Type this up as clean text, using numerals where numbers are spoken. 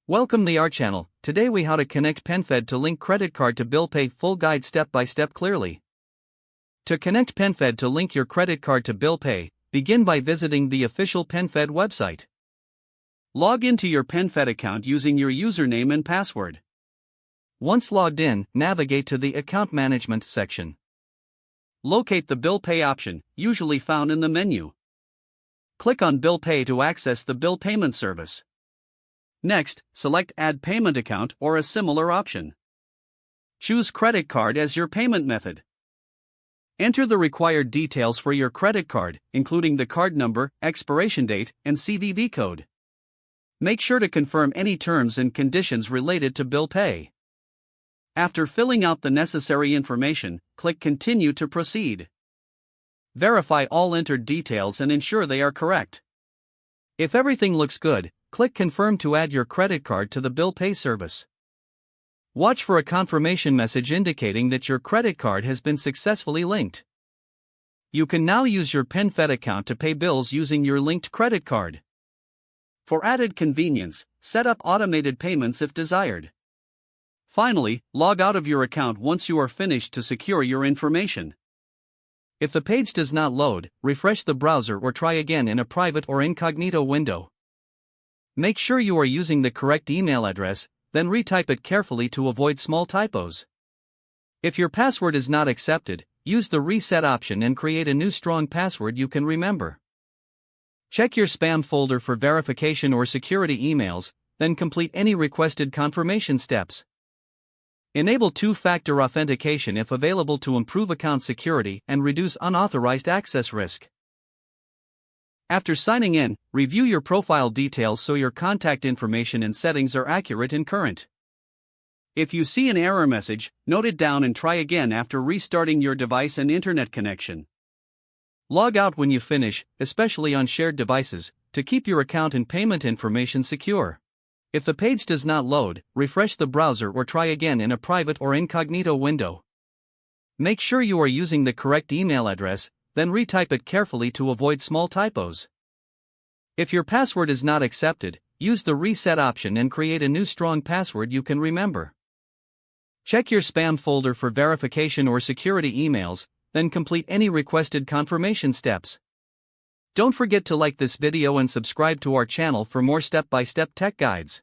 Welcome to our channel. Today we how to connect PenFed to link credit card to bill pay, full guide step by step clearly. To connect PenFed to link your credit card to bill pay, begin by visiting the official PenFed website. Log into your PenFed account using your username and password. Once logged in, navigate to the account management section. Locate the bill pay option, usually found in the menu. Click on bill pay to access the bill payment service. Next, select Add Payment Account or a similar option. Choose credit card as your payment method. Enter the required details for your credit card, including the card number, expiration date, and CVV code. Make sure to confirm any terms and conditions related to bill pay. After filling out the necessary information, click Continue to proceed. Verify all entered details and ensure they are correct. If everything looks good, click Confirm to add your credit card to the bill pay service. Watch for a confirmation message indicating that your credit card has been successfully linked. You can now use your PenFed account to pay bills using your linked credit card. For added convenience, set up automated payments if desired. Finally, log out of your account once you are finished to secure your information. If the page does not load, refresh the browser or try again in a private or incognito window. Make sure you are using the correct email address, then retype it carefully to avoid small typos. If your password is not accepted, use the reset option and create a new strong password you can remember. Check your spam folder for verification or security emails, then complete any requested confirmation steps. Enable two-factor authentication if available to improve account security and reduce unauthorized access risk. After signing in, review your profile details so your contact information and settings are accurate and current. If you see an error message, note it down and try again after restarting your device and internet connection. Log out when you finish, especially on shared devices, to keep your account and payment information secure. If the page does not load, refresh the browser or try again in a private or incognito window. Make sure you are using the correct email address, then retype it carefully to avoid small typos. If your password is not accepted, use the reset option and create a new strong password you can remember. Check your spam folder for verification or security emails, then complete any requested confirmation steps. Don't forget to like this video and subscribe to our channel for more step-by-step tech guides.